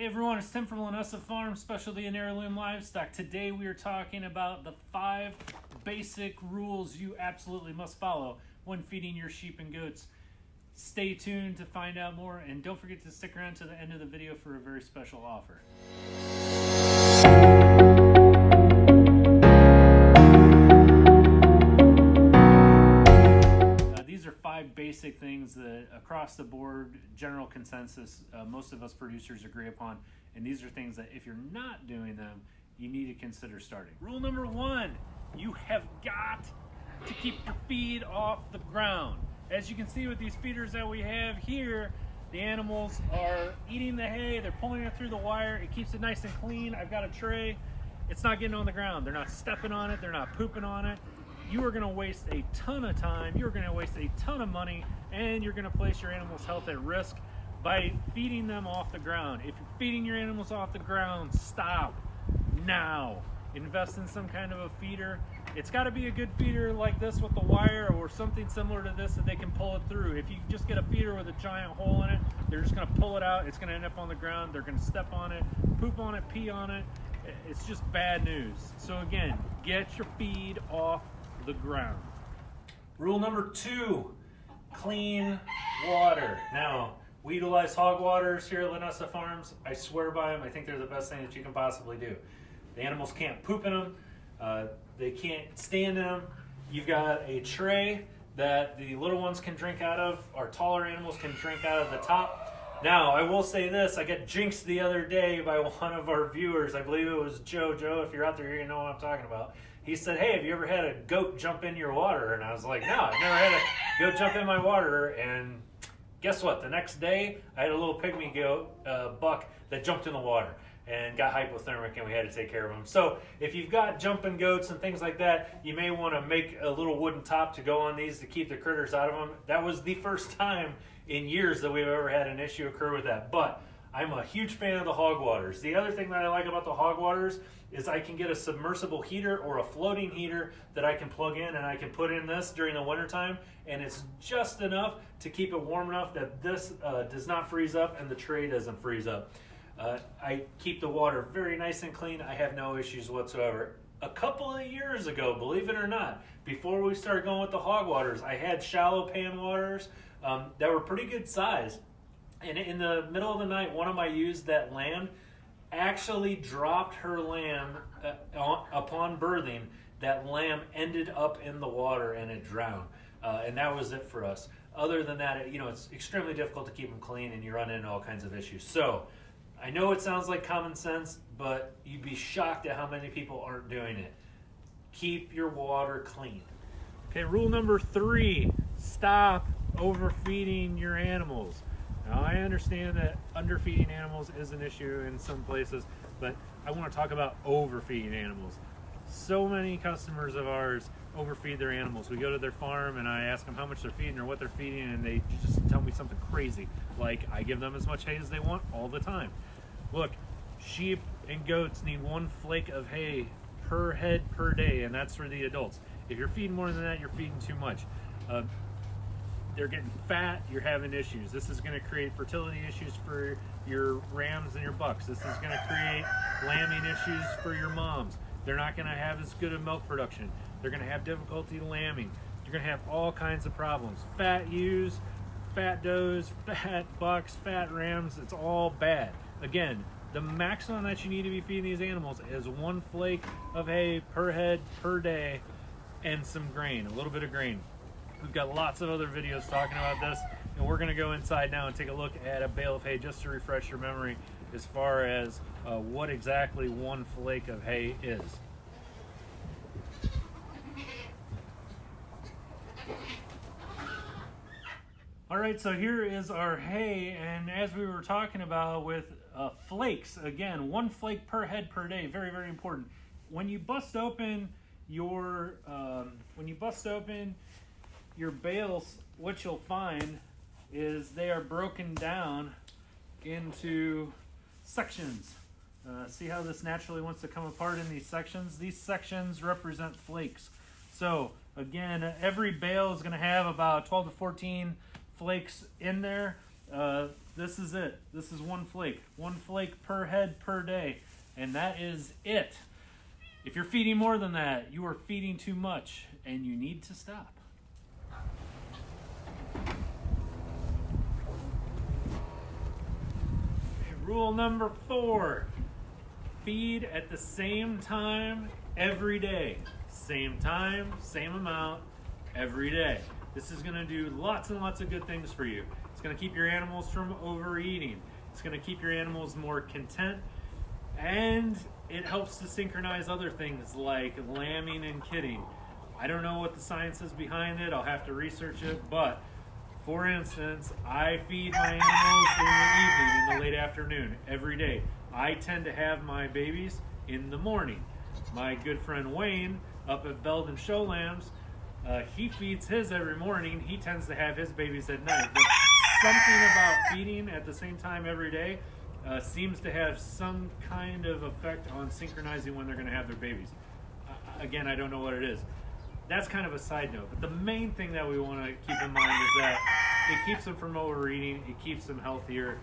Hey everyone, it's Tim from Linessa Farms, specialty in heirloom livestock. Today we are talking about the 5 basic rules you absolutely must follow when feeding your sheep and goats. Stay tuned to find out more, and don't forget to stick around to the end of the video for a very special offer. These are 5 basic things that across the board, general consensus, most of us producers agree upon. And these are things that if you're not doing them, you need to consider starting. Rule number 1, you have got to keep your feed off the ground. As you can see with these feeders that we have here, the animals are eating the hay, they're pulling it through the wire, it keeps it nice and clean. I've got a tray, it's not getting on the ground, they're not stepping on it, they're not pooping on it. You are going to waste a ton of time, you're going to waste a ton of money, and you're going to place your animals' health at risk by feeding them off the ground. If you're feeding your animals off the ground, stop now. Invest in some kind of a feeder. It's got to be a good feeder like this with the wire or something similar to this that they can pull it through. If you just get a feeder with a giant hole in it, they're just going to pull it out. It's going to end up on the ground. They're going to step on it, poop on it, pee on it. It's just bad news. So again, get your feed off the ground. Rule number 2, clean water. Now, we utilize hog waters here at Linessa Farms. I swear by them. I think they're the best thing that you can possibly do. The animals can't poop in them. They can't stand in them. You've got a tray that the little ones can drink out of. Our taller animals can drink out of the top. Now, I will say this. I got jinxed the other day by one of our viewers. I believe it was Joe. Joe, if you're out there, you know what I'm talking about. He said, hey, have you ever had a goat jump in your water? And I was like, no, I've never had a goat jump in my water. And guess what? The next day, I had a little pygmy goat, buck, that jumped in the water and got hypothermic, and we had to take care of him. So if you've got jumping goats and things like that, you may want to make a little wooden top to go on these to keep the critters out of them. That was the first time in years that we've ever had an issue occur with that. But I'm a huge fan of the hog waters. The other thing that I like about the hog waters is I can get a submersible heater or a floating heater that I can plug in, and I can put in this during the wintertime, and it's just enough to keep it warm enough that this does not freeze up and the tray doesn't freeze up. I keep the water very nice and clean. I have no issues whatsoever. A couple of years ago, believe it or not, before we started going with the hog waters, I had shallow pan waters that were pretty good size. And in the middle of the night, one of my ewes that lamb actually dropped her lamb upon birthing. That lamb ended up in the water and it drowned. And that was it for us. Other than that, it's extremely difficult to keep them clean, and you run into all kinds of issues. So I know it sounds like common sense, but you'd be shocked at how many people aren't doing it. Keep your water clean. Okay, rule number 3, stop overfeeding your animals. Now, I understand that underfeeding animals is an issue in some places, but I want to talk about overfeeding animals. So many customers of ours overfeed their animals. We go to their farm and I ask them how much they're feeding or what they're feeding, and they just tell me something crazy. Like, I give them as much hay as they want all the time. Look, sheep and goats need 1 flake of hay per head per day, and that's for the adults. If you're feeding more than that, you're feeding too much. They're getting fat, you're having issues. This is going to create fertility issues for your rams and your bucks. This is going to create lambing issues for your moms. They're not going to have as good a milk production. They're going to have difficulty lambing. You're going to have all kinds of problems. Fat ewes, fat does, fat bucks, fat rams, it's all bad. Again, the maximum that you need to be feeding these animals is 1 flake of hay per head per day and some grain, a little bit of grain. We've got lots of other videos talking about this, and we're going to go inside now and take a look at a bale of hay just to refresh your memory as far as what exactly 1 flake of hay is. All right, so here is our hay, and as we were talking about with flakes, again, 1 flake per head per day, very, very important. When you bust open your bales, what you'll find is they are broken down into sections. See how this naturally wants to come apart in these sections? These sections represent flakes. So again, every bale is going to have about 12 to 14 flakes in there. this is it. This is 1 flake. 1 flake per head per day. And that is it. If you're feeding more than that, you are feeding too much and you need to stop. Rule number 4, feed at the same time every day. Same time, same amount every day. This is going to do lots and lots of good things for you. It's going to keep your animals from overeating. It's going to keep your animals more content. And it helps to synchronize other things like lambing and kidding. I don't know what the science is behind it. I'll have to research it. But for instance, I feed my animals in the evening, in the late afternoon, every day. I tend to have my babies in the morning. My good friend Wayne up at Belden Show Lambs, he feeds his every morning. He tends to have his babies at night. But something about feeding at the same time every day seems to have some kind of effect on synchronizing when they're going to have their babies. Again, I don't know what it is. That's kind of a side note. But the main thing that we want to keep in mind is that it keeps them from overeating. It keeps them healthier.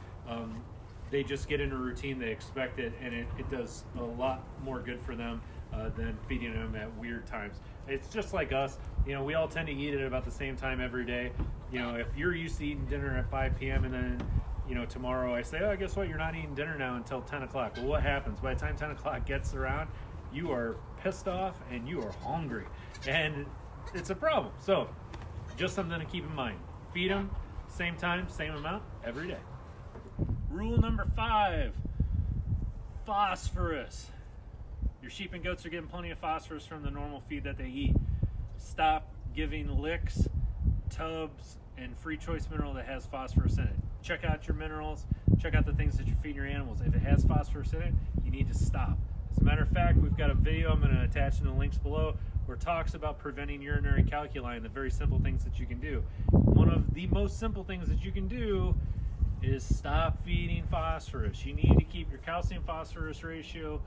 They just get in a routine. They expect it, and it does a lot more good for them than feeding them at weird times. It's just like us. You know, we all tend to eat at about the same time every day. You know, if you're used to eating dinner at 5 p.m. and then, you know, tomorrow I say, oh, guess what? You're not eating dinner now until 10 o'clock. Well, what happens? By the time 10 o'clock gets around, you are pissed off and you are hungry. And it's a problem. So, just something to keep in mind. Feed them, same time, same amount, every day. Rule number 5, phosphorus. Your sheep and goats are getting plenty of phosphorus from the normal feed that they eat. Stop giving licks, tubs, and free choice mineral that has phosphorus in it. Check out your minerals. Check out the things that you're feeding your animals. If it has phosphorus in it, you need to stop. As a matter of fact, we've got a video I'm going to attach in the links below where it talks about preventing urinary calculi and the very simple things that you can do. One of the most simple things that you can do is stop feeding phosphorus. You need to keep your calcium phosphorus ratio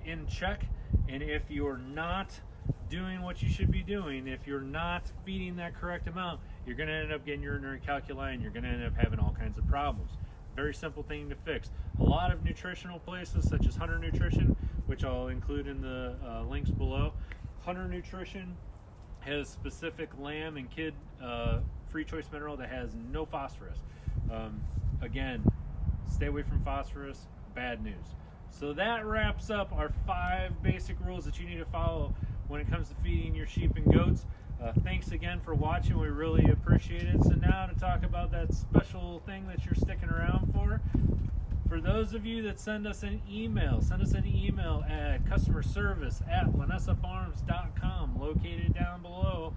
in check, and if you're not doing what you should be doing, if you're not feeding that correct amount, you're going to end up getting urinary calculi and you're going to end up having all kinds of problems. Very simple thing to fix. A lot of nutritional places such as Hunter Nutrition, which I'll include in the links below. Hunter Nutrition has specific lamb and kid free choice mineral that has no phosphorus. Again, stay away from phosphorus, bad news. So that wraps up our 5 basic rules that you need to follow when it comes to feeding your sheep and goats. Thanks again for watching. We really appreciate it. So now to talk about that special thing that you're sticking around for. For those of you that send us an email at customerservice@linessafarms.com, located down below.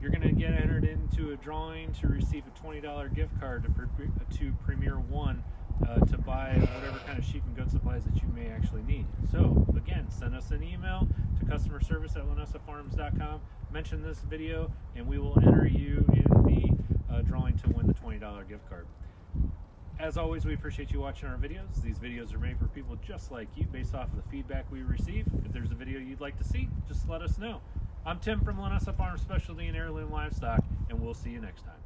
You're going to get entered into a drawing to receive a $20 gift card to Premier One to buy whatever kind of sheep and goat supplies that you may actually need. So again, send us an email to customerservice@linessafarms.com, mention this video, and we will enter you in the drawing to win the $20 gift card. As always, we appreciate you watching our videos. These videos are made for people just like you based off of the feedback we receive. If there's a video you'd like to see, just let us know. I'm Tim from Linessa Farms Specialty and Heirloom Livestock, and we'll see you next time.